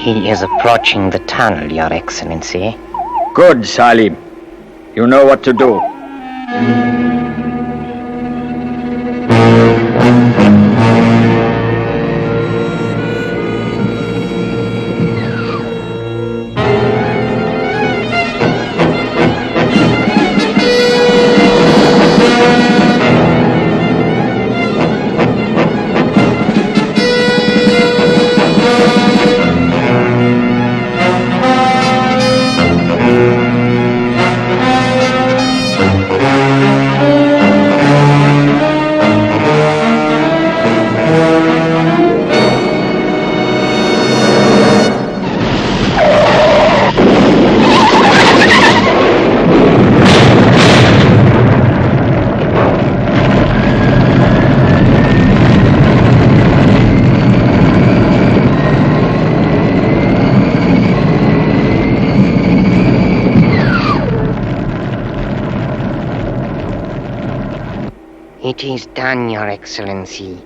He is approaching the tunnel, Your Excellency. Good, Salim. You know what to do. It is done, Your Excellency.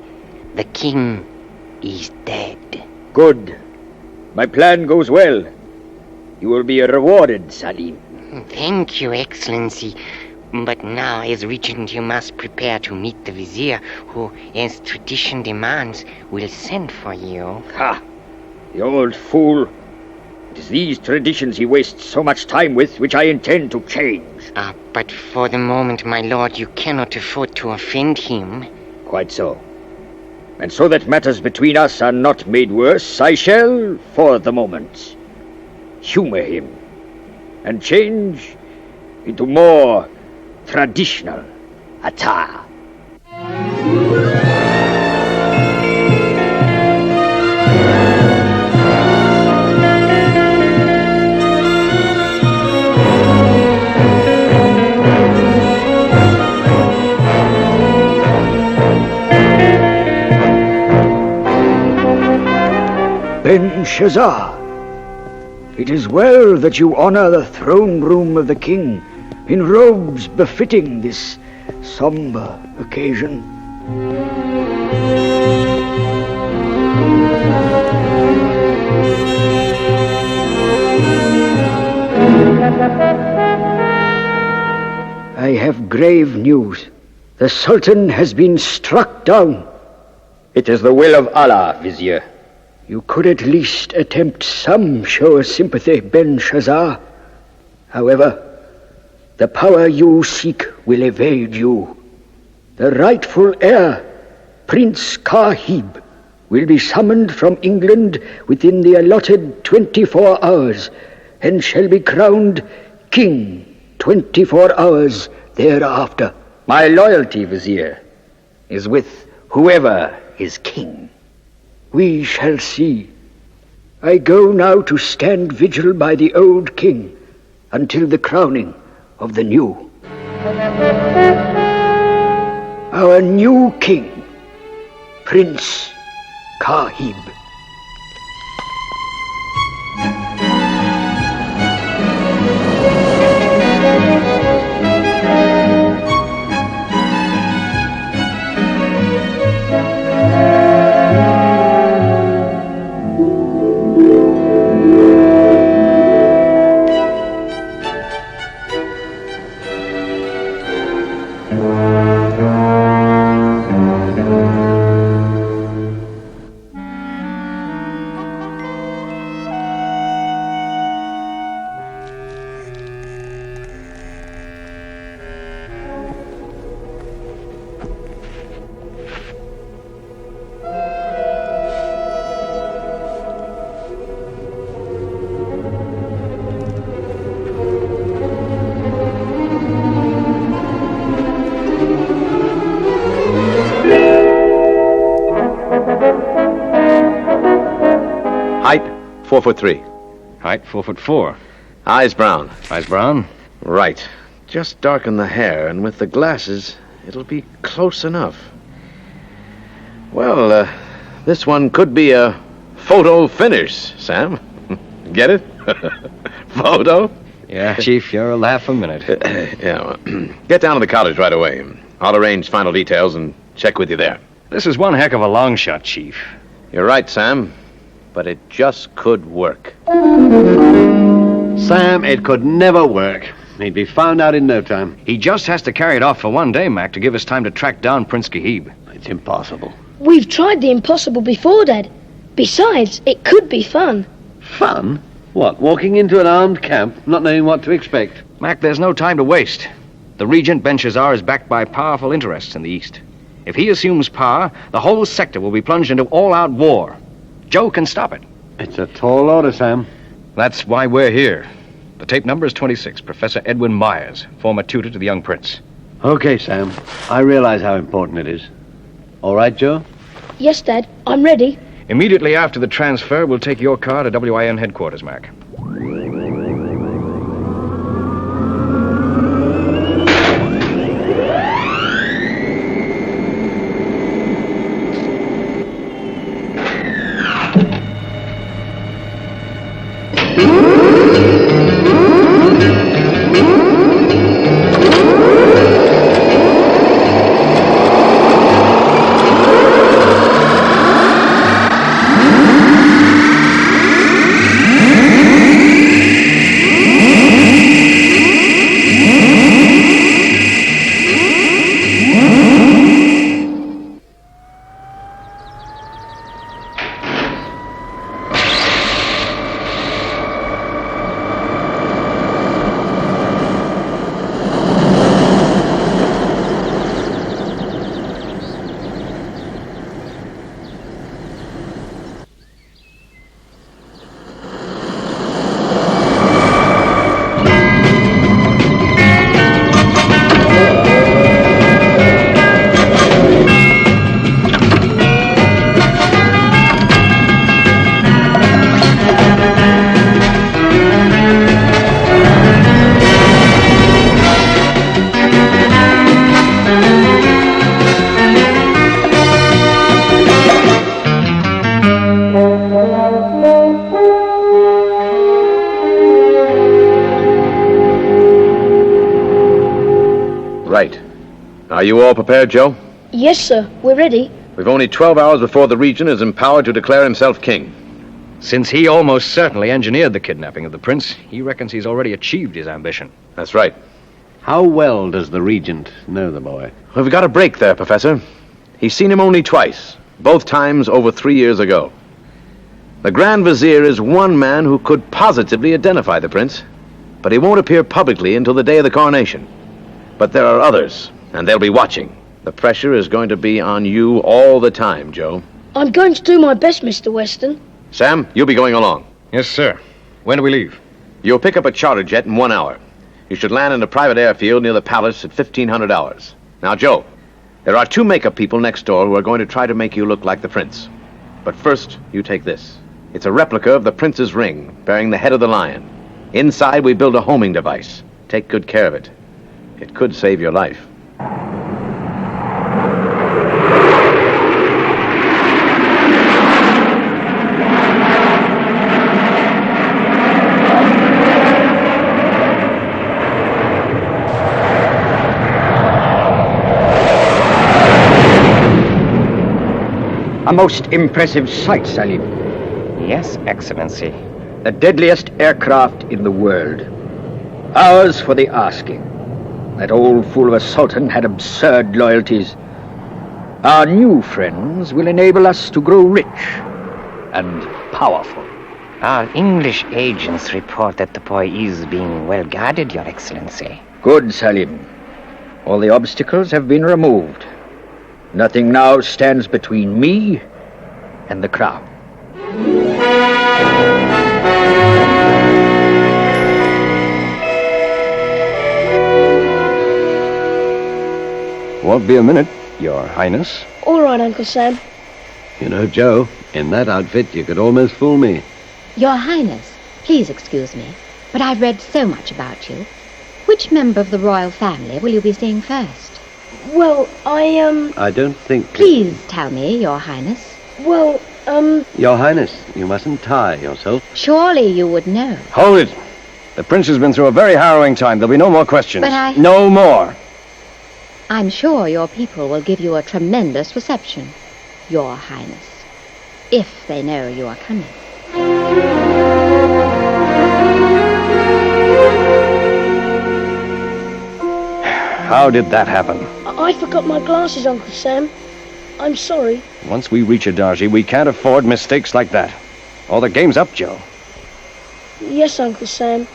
The king is dead. Good. My plan goes well. You will be rewarded, Salim. Thank you, Excellency. But now, as regent, you must prepare to meet the vizier, who, as tradition demands, will send for you. Ha! The old fool. It is these traditions he wastes so much time with, which I intend to change. But for the moment, my lord, you cannot afford to offend him. Quite so. And so that matters between us are not made worse, I shall, for the moment, humor him and change into more traditional attire. Belshazzar, it is well that you honor the throne room of the king in robes befitting this somber occasion. I have grave news. The Sultan has been struck down. It is the will of Allah, Vizier. You could at least attempt some show of sympathy, Belshazzar. However, the power you seek will evade you. The rightful heir, Prince Kahib, will be summoned from England within the allotted 24 hours and shall be crowned king 24 hours thereafter. My loyalty, Vizier, is with whoever is king. We shall see. I go now to stand vigil by the old king until the crowning of the new. Our new king, Prince Kahib. Height, 4'3". Height, 4'4". Eyes brown. Eyes brown? Right. Just darken the hair, and with the glasses, it'll be close enough. Well, this one could be a photo finish, Sam. Get it? Photo? Yeah, Chief, you're a laugh a minute. Yeah, well, get down to the cottage right away. I'll arrange final details and check with you there. This is one heck of a long shot, Chief. You're right, Sam. but it just could work. Sam, it could never work. He'd be found out in no time. He just has to carry it off for one day, Mac, to give us time to track down Prince Gahib. It's impossible. We've tried the impossible before, Dad. Besides, it could be fun. Fun? What, walking into an armed camp, not knowing what to expect? Mac, there's no time to waste. The Regent Benshazzar is backed by powerful interests in the East. If he assumes power, the whole sector will be plunged into all-out war. Joe can stop it. It's a tall order, Sam. That's why we're here. The tape number is 26, Professor Edwin Myers, former tutor to the young prince. Okay, Sam. I realize how important it is. All right, Joe? Yes, Dad, I'm ready. Immediately after the transfer, we'll take your car to WIN headquarters, Mac. Right. Are you all prepared, Joe? Yes, sir, we're ready. We've only 12 hours before the Regent is empowered to declare himself king. Since he almost certainly engineered the kidnapping of the prince, he reckons he's already achieved his ambition. That's right. How well does the Regent know the boy? We've got a break there, Professor. He's seen him only twice, both times over 3 years ago. The Grand Vizier is one man who could positively identify the prince, but he won't appear publicly until the day of the coronation. But there are others, and they'll be watching. The pressure is going to be on you all the time, Joe. I'm going to do my best, Mr. Weston. Sam, you'll be going along. Yes, sir. When do we leave? You'll pick up a charter jet in 1 hour. You should land in a private airfield near the palace at 1500 hours. Now, Joe, there are 2 makeup people next door who are going to try to make you look like the prince. But first, you take this. It's a replica of the prince's ring, bearing the head of the lion. Inside, we build a homing device. Take good care of it. It could save your life. A most impressive sight, Salim. Yes, Excellency. The deadliest aircraft in the world. Ours for the asking. That old fool of a sultan had absurd loyalties. Our new friends will enable us to grow rich and powerful. Our English agents report that the boy is being well guarded, Your Excellency. Good, Salim. All the obstacles have been removed. Nothing now stands between me and the crown. Won't be a minute, Your Highness. All right, Uncle Sam. You know, Joe, in that outfit, you could almost fool me. Your Highness, please excuse me, but I've read so much about you. Which member of the royal family will you be seeing first? Well, I don't think... Please tell me, Your Highness. Well, Your Highness, you mustn't tire yourself. Surely you would know. Hold it. The prince has been through a very harrowing time. There'll be no more questions. But No more. I'm sure your people will give you a tremendous reception, Your Highness, if they know you are coming. How did that happen? I forgot my glasses, Uncle Sam. I'm sorry. Once we reach Adaji, we can't afford mistakes like that. Or the game's up, Joe. Yes, Uncle Sam.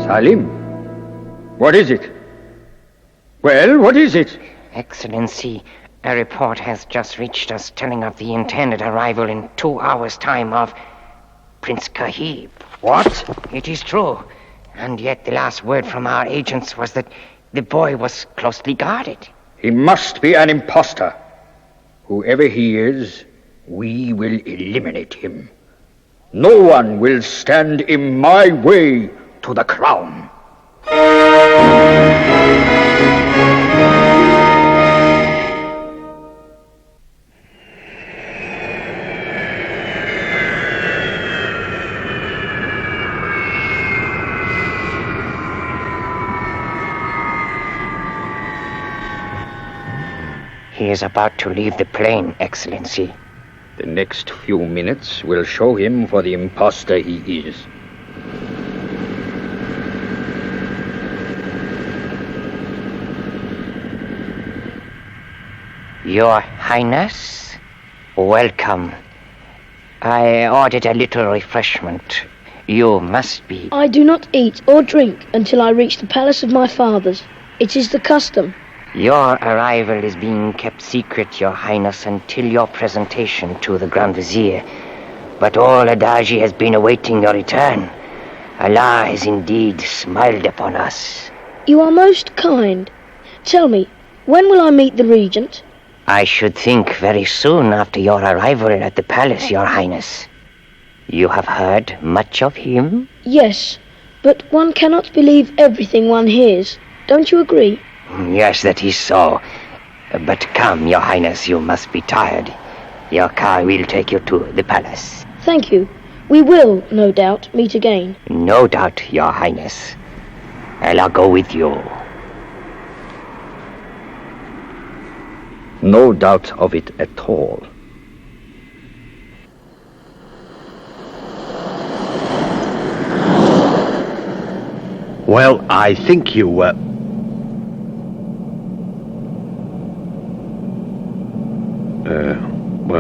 Salim? What is it? Well, what is it? Excellency, a report has just reached us telling of the intended arrival in 2 hours' time of Prince Kahib. What? It is true. And yet the last word from our agents was that the boy was closely guarded. He must be an imposter. Whoever he is, we will eliminate him. No one will stand in my way to the crown. He is about to leave the plane, Excellency. The next few minutes will show him for the imposter he is. Your Highness, welcome. I ordered a little refreshment. You must be... I do not eat or drink until I reach the palace of my fathers. It is the custom. Your arrival is being kept secret, Your Highness, until your presentation to the Grand Vizier. But all Adaji has been awaiting your return. Allah has indeed smiled upon us. You are most kind. Tell me, when will I meet the Regent? I should think very soon after your arrival at the palace, Your Highness. You have heard much of him? Yes, but one cannot believe everything one hears. Don't you agree? Yes, that is so. But come, Your Highness, you must be tired. Your car will take you to the palace. Thank you. We will, no doubt, meet again. No doubt, Your Highness. Allah go with you. No doubt of it at all. Well, I think you were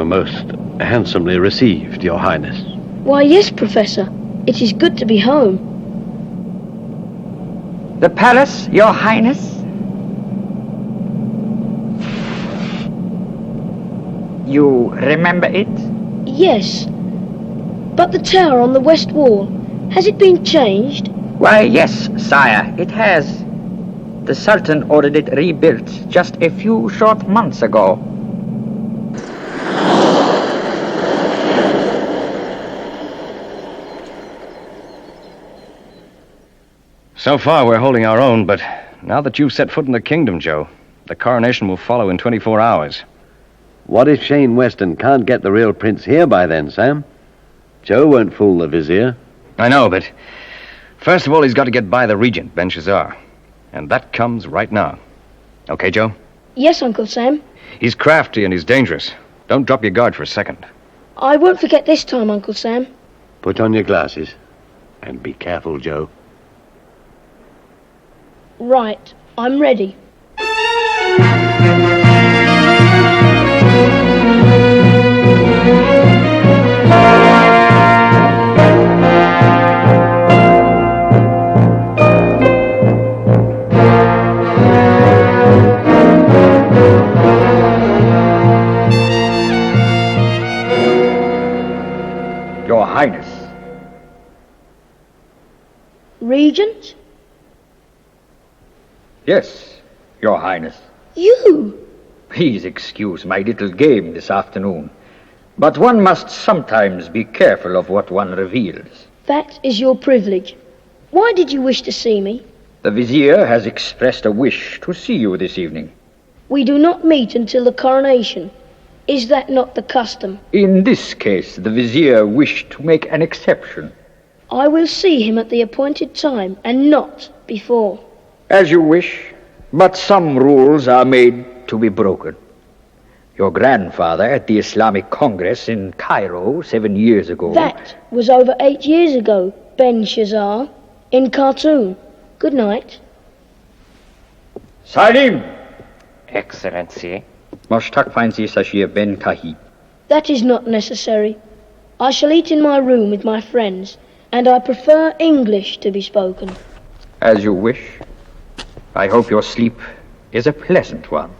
most handsomely received, Your Highness. Why, yes, Professor. It is good to be home. The palace, Your Highness? You remember it? Yes. But the tower on the west wall, has it been changed? Why, yes, sire, it has. The Sultan ordered it rebuilt just a few short months ago. So far, we're holding our own, but now that you've set foot in the kingdom, Joe, the coronation will follow in 24 hours. What if Shane Weston can't get the real prince here by then, Sam? Joe won't fool the vizier. I know, but first of all, he's got to get by the regent, Belshazzar. And that comes right now. Okay, Joe? Yes, Uncle Sam. He's crafty and he's dangerous. Don't drop your guard for a second. I won't forget this time, Uncle Sam. Put on your glasses. And be careful, Joe. Right. I'm ready. Your Highness. Regent? Yes, Your Highness. You? Please excuse my little game this afternoon, but one must sometimes be careful of what one reveals. That is your privilege. Why did you wish to see me? The Vizier has expressed a wish to see you this evening. We do not meet until the coronation. Is that not the custom? In this case, the Vizier wished to make an exception. I will see him at the appointed time, and not before. As you wish. But some rules are made to be broken. Your grandfather at the Islamic Congress in Cairo 7 years ago... That was over 8 years ago, Ben Shazar, in Khartoum. Good night. Salim! Excellency. Moshtaq finds Sashir Ben Kahib. That is not necessary. I shall eat in my room with my friends, and I prefer English to be spoken. As you wish. I hope your sleep is a pleasant one.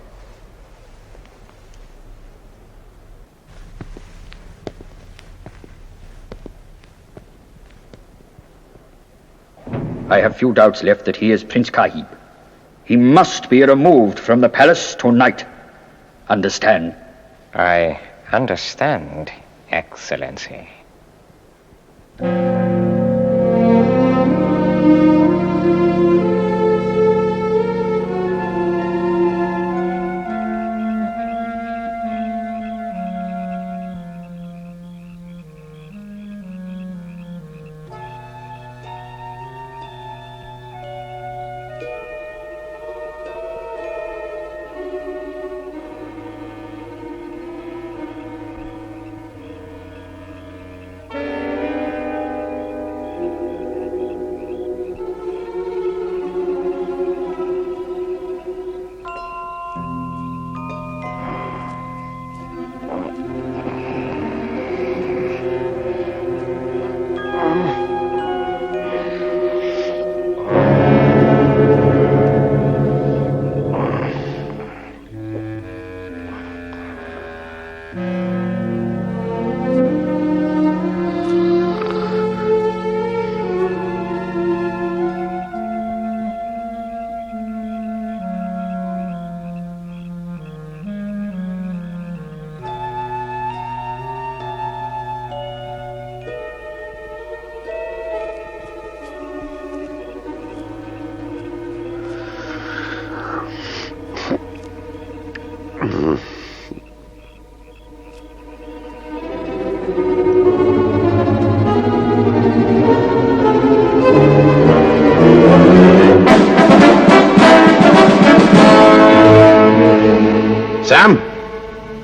I have few doubts left that he is Prince Kahib. He must be removed from the palace tonight. Understand? I understand, Excellency.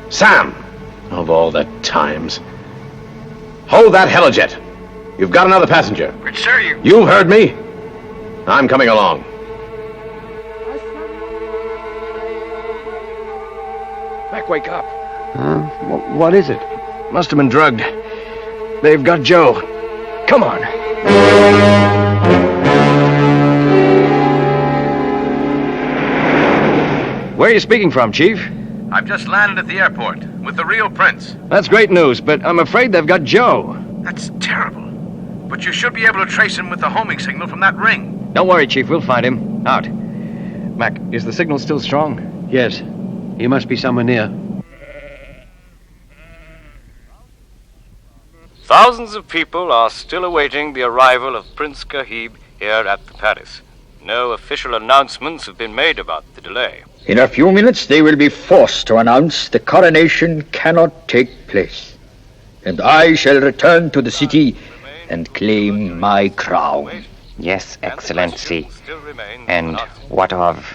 Sam! Of all the times. Hold that helijet. You've got another passenger. But sir, You've heard me. I'm coming along. Mac, wake up. What is it? Must have been drugged. They've got Joe. Come on. Where are you speaking from, Chief? I've just landed at the airport with the real prince. That's great news, but I'm afraid they've got Joe. That's terrible. But you should be able to trace him with the homing signal from that ring. Don't worry, Chief. We'll find him. Out. Mac, is the signal still strong? Yes. He must be somewhere near. Thousands of people are still awaiting the arrival of Prince Kahib here at the palace. No official announcements have been made about the delay. In a few minutes, they will be forced to announce the coronation cannot take place. And I shall return to the city and claim my crown. Yes, Excellency. And what of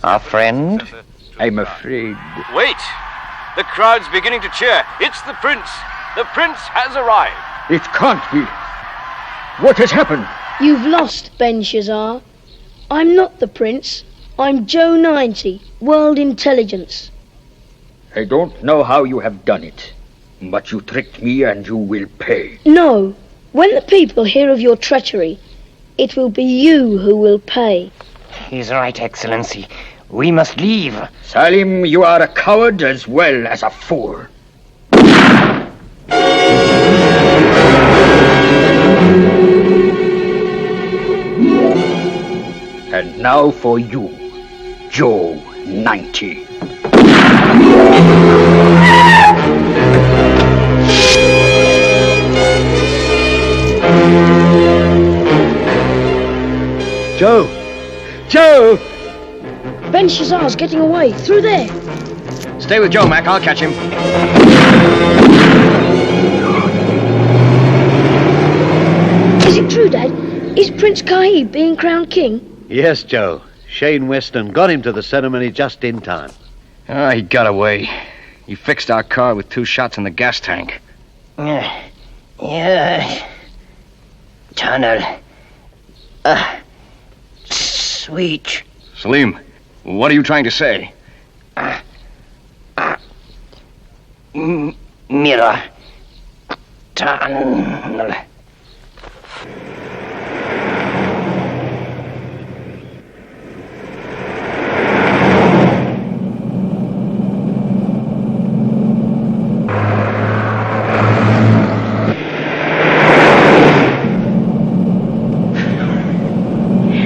our friend? I'm afraid... Wait! The crowd's beginning to cheer. It's the prince. The prince has arrived. It can't be. What has happened? You've lost, Ben Shazar. I'm not the prince. I'm Joe 90, World Intelligence. I don't know how you have done it, but you tricked me and you will pay. No. When the people hear of your treachery, it will be you who will pay. He's right, Excellency. We must leave. Salim, you are a coward as well as a fool. And now for you, Joe 90. Joe! Joe! Ben Shazar's getting away. Through there. Stay with Joe, Mac. I'll catch him. Is it true, Dad? Is Prince Kahib being crowned king? Yes, Joe. Shane Weston got him to the ceremony just in time. Ah, he got away. He fixed our car with 2 shots in the gas tank. Yeah. Tunnel. Sweet. Salim, what are you trying to say? Mirror. Tunnel.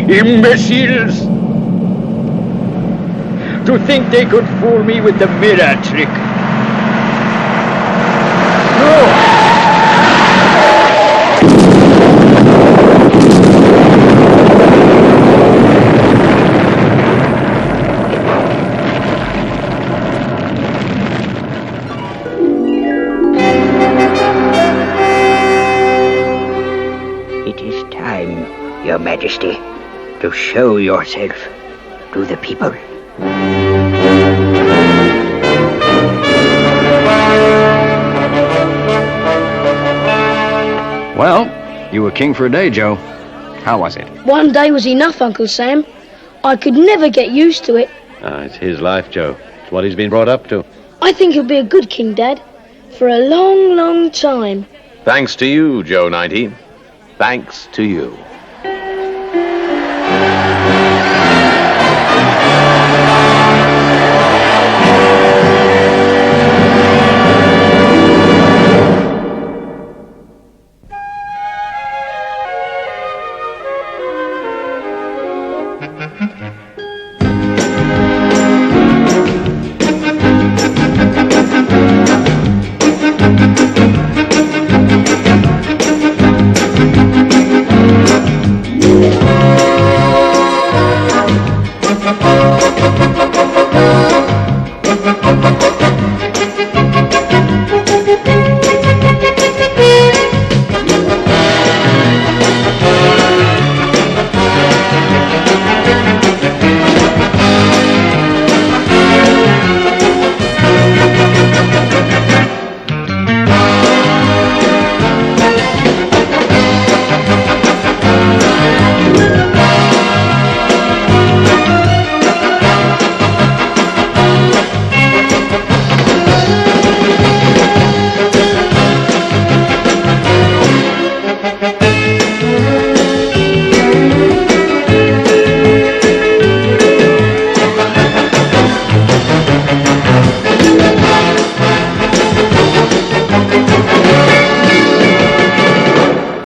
Imbeciles! To think they could fool me with the mirror trick. No! It is time, Your Majesty, to show yourself to the people. Well, you were king for a day, Joe. How was it? One day was enough, Uncle Sam. I could never get used to it. It's his life, Joe. It's what he's been brought up to. I think he'll be a good king, Dad, for a long, long time. Thanks to you, Joe 19. Thanks to you.